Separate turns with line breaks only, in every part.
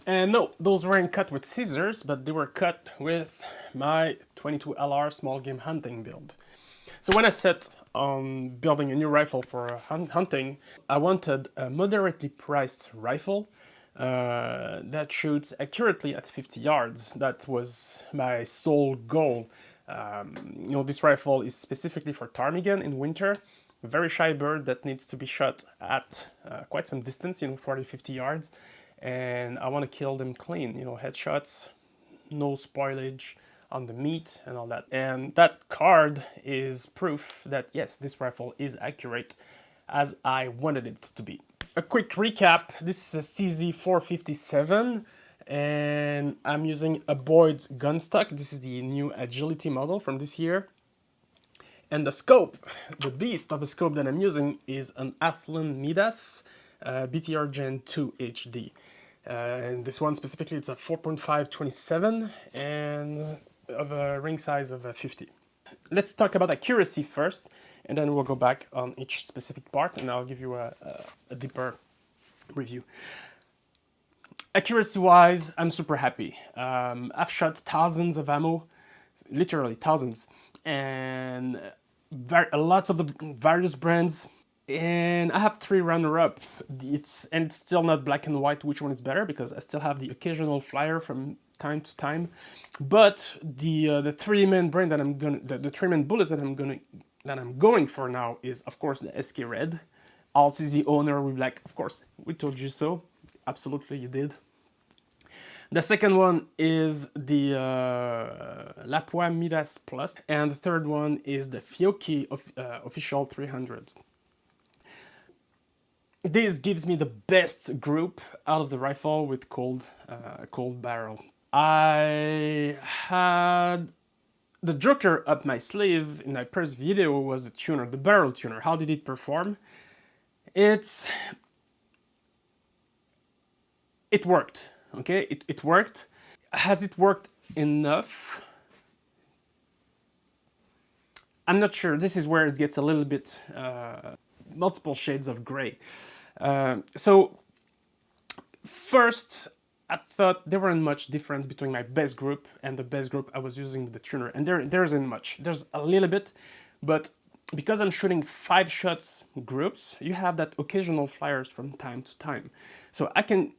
And no, those weren't cut with scissors, but they were cut with my 22LR small game hunting build. So when I set on building a new rifle for hunting, I wanted a moderately priced rifle that shoots accurately at 50 yards. That was my sole goal. This rifle is specifically for ptarmigan in winter. A very shy bird that needs to be shot at quite some distance, 40, 50 yards. And I want to kill them clean, headshots, no spoilage on the meat and all that. And that card is proof that yes, this rifle is accurate as I wanted it to be. A quick recap, this is a CZ457 and I'm using a Boyd's gun stock. This is the new agility model from this year. And the scope, the beast of a scope that I'm using is an Athlon Midas BTR Gen 2 HD. And this one specifically, it's a 4.5/27 and of a ring size of 50. Let's talk about accuracy first, and then we'll go back on each specific part, and I'll give you a deeper review. Accuracy-wise, I'm super happy. I've shot thousands of ammo, literally thousands, and lots of the various brands. And I have 3 runner-up. It's still not black and white which one is better because I still have the occasional flyer from time to time. But the 3-man brand that I'm gonna the 3-man bullets that I'm going for now is of course the SK Red. All CZ owner will be like, of course, we told you so. Absolutely, you did. The second one is the Lapua Midas Plus, and the third one is the Fiocchi official 300. This gives me the best group out of the rifle with cold barrel. I had the joker up my sleeve in my first video was the tuner, the barrel tuner. How did it perform? It worked, okay? It worked. Has it worked enough? I'm not sure. This is where it gets a little bit multiple shades of gray. So first, I thought there weren't much difference between my best group and the best group I was using with the tuner, and there isn't much. There's a little bit, but because I'm shooting 5 shots groups, you have that occasional flyers from time to time. So I can,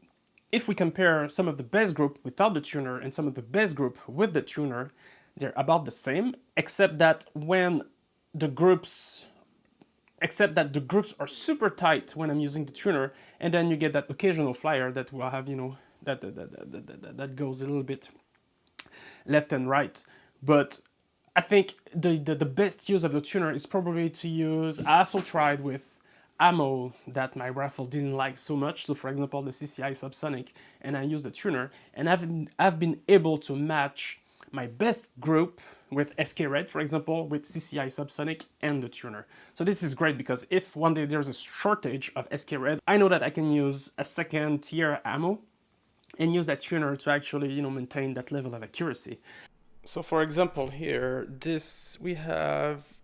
if we compare some of the best group without the tuner and some of the best group with the tuner, they're about the same, except that the groups are super tight when I'm using the tuner, and then you get that occasional flyer that will have, that goes a little bit left and right. But I think the best use of the tuner is probably to use, I also tried with ammo that my rifle didn't like so much, so for example the CCI Subsonic, and I used the tuner, and I've been able to match my best group with SK Red, for example, with CCI Subsonic and the tuner. So this is great because if one day there's a shortage of SK Red, I know that I can use a second tier ammo and use that tuner to actually, maintain that level of accuracy. So for example here, we have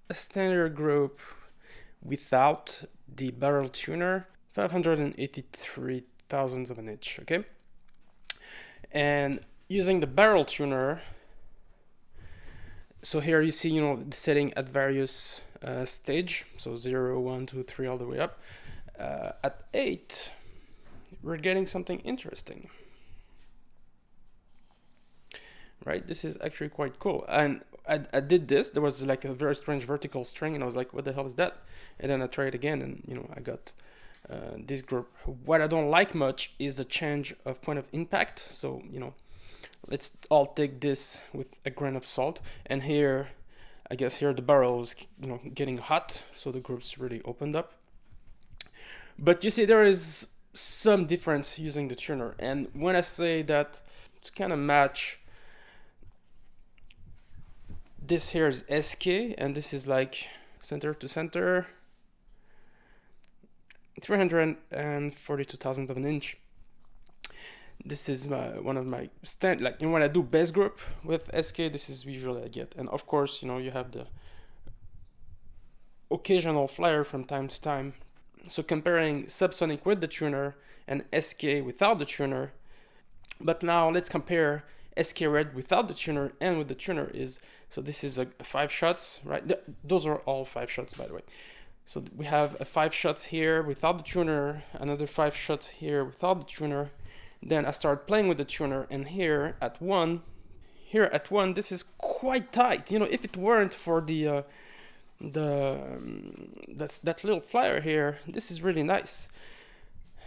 a standard group without the barrel tuner, 583 thousandths of an inch, okay? And using the barrel tuner, so here you see, the setting at various stage, so 0, 1, 2, 3, all the way up. At 8, we're getting something interesting. Right, this is actually quite cool. And I did this, there was like a very strange vertical string, and I was like, what the hell is that? And then I tried again, and I got this group. What I don't like much is the change of point of impact. So, let's all take this with a grain of salt. And here, I guess here the barrel is, getting hot, so the groups really opened up. But you see, there is some difference using the tuner. And when I say that it's kind of match, this here is SK, and this is like center to center, 342 thousandths of an inch. This is one of my when I do base group with SK, this is usually I get. And of course, you have the occasional flyer from time to time. So comparing Subsonic with the tuner and SK without the tuner, But now let's compare SK Red without the tuner and with the tuner. So this is a 5 shots, right? Those are all 5 shots, by the way. So we have a 5 shots here without the tuner, another 5 shots here without the tuner. Then I start playing with the tuner, and here at 1, this is quite tight. You know, if it weren't for that little flyer here, this is really nice.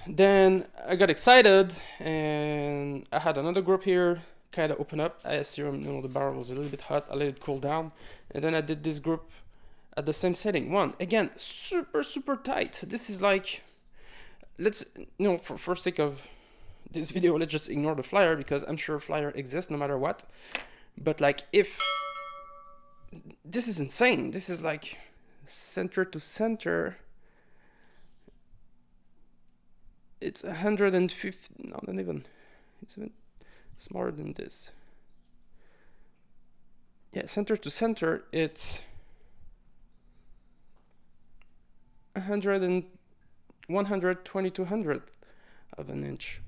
Then I got excited, and I had another group here kind of open up. I assume, you know, the barrel was a little bit hot. I let it cool down, and then I did this group at the same setting. 1 again, super tight. This is like, let's, you know, for sake of this video, let's just ignore the flyer, because I'm sure flyer exists no matter what. But like, if this is insane, this is like center to center. It's 150. No, not even. It's even smaller than this. Yeah, center to center, it's 120 of an inch.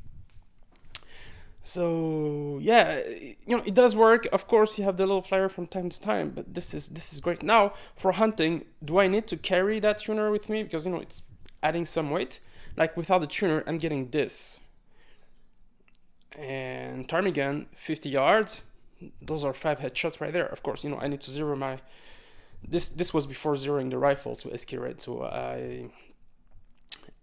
So yeah, you know, it does work. Of course, you have the little flyer from time to time, but this is great. Now for hunting, do I need to carry that tuner with me, because, you know, it's adding some weight? Like, without the tuner, I'm getting this. And ptarmigan, 50 yards. Those are 5 headshots right there. Of course, you know, I need to zero my... This was before zeroing the rifle to SK Red. So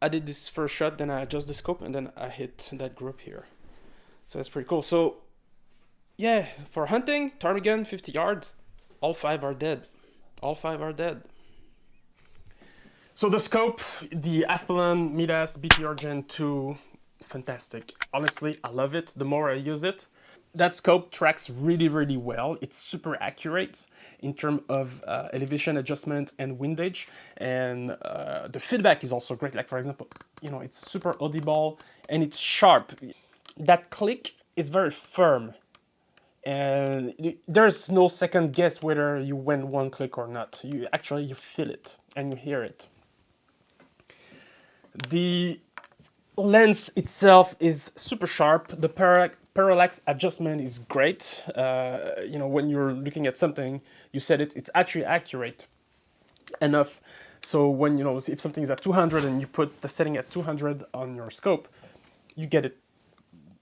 I did this first shot, then I adjust the scope, and then I hit that group here. So that's pretty cool. So yeah, for hunting, ptarmigan, 50 yards. All 5 are dead. All 5 are dead. So the scope, the Athlon Midas BTR Gen 2, fantastic. Honestly, I love it. The more I use it, that scope tracks really well. It's super accurate in terms of elevation adjustment and windage, and the feedback is also great. Like, for example, you know, it's super audible and it's sharp. That click is very firm, and there's no second guess whether you went one click or not. You feel it and you hear it. The lens itself is super sharp. The parallax adjustment is great. You know, when you're looking at something, you said it's actually accurate enough. So when, you know, if something is at 200 and you put the setting at 200 on your scope, you get it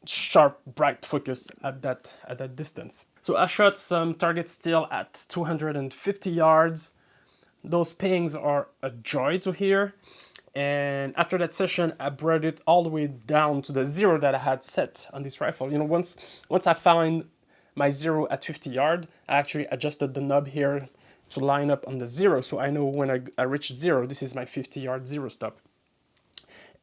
sharp, bright focus at that distance. So I shot some targets still at 250 yards. Those pings are a joy to hear. And after that session, I brought it all the way down to the 0 that I had set on this rifle. You know, once I found my 0 at 50 yards, I actually adjusted the knob here to line up on the 0, so I know when I reach 0, this is my 50-yard 0 stop.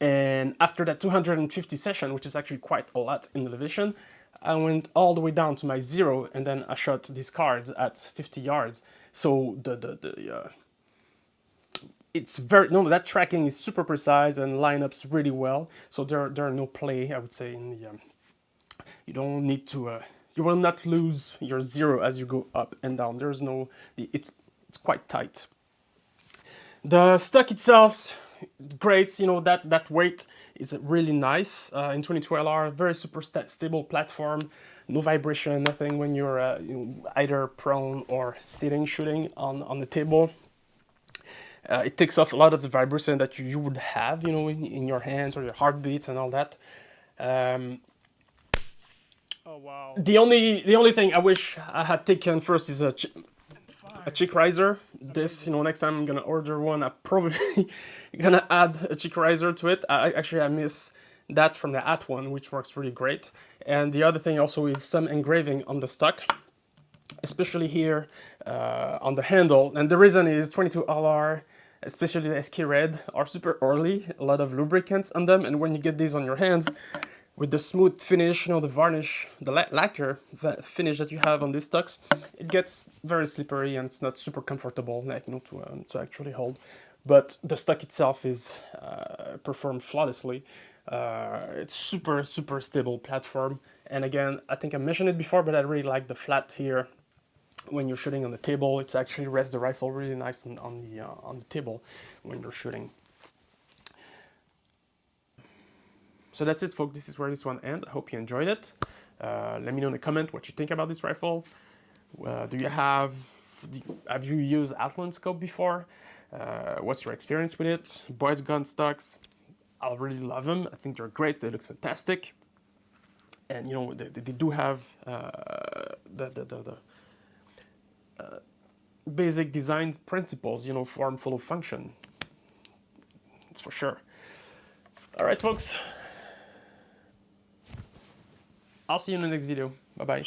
And after that 250 session, which is actually quite a lot in elevation, I went all the way down to my 0, and then I shot these cards at 50 yards. So it's very, no, that tracking is super precise and lineups really well. So there are no play, I would say, in the you don't need to you will not lose your 0 as you go up and down. There's no, it's quite tight. The stock itself, great. You know, that weight is really nice. In 22LR, very super stable platform, no vibration, nothing when you're you know, either prone or sitting shooting on the table. It takes off a lot of the vibration that you would have, you know, in your hands or your heartbeats and all that. Oh wow! The only thing I wish I had taken first is a cheek riser. This, you know, next time I'm gonna order one, I'm probably gonna add a cheek riser to it. I miss that from the At one, which works really great. And the other thing also is some engraving on the stock, especially here on the handle. And the reason is 22LR, especially the SK Red, are super oily, a lot of lubricants on them, and when you get these on your hands, with the smooth finish, you know, the varnish, the lacquer finish that you have on these stocks, it gets very slippery and it's not super comfortable, like, you know, to actually hold. But the stock itself is performed flawlessly. It's super stable platform, and again, I think I mentioned it before, but I really like the flat here. When you're shooting on the table, it's actually rests the rifle really nice on the table when you're shooting. So that's it, folks. This is where this one ends. I hope you enjoyed it. Let me know in the comment what you think about this rifle. Have you used Atlan scope before? What's your experience with it? Boys gun stocks, I really love them. I think they're great. They look fantastic, and you know they do have the basic design principles. You know, form follow function. It's for sure. All right, folks. I'll see you in the next video. Bye bye.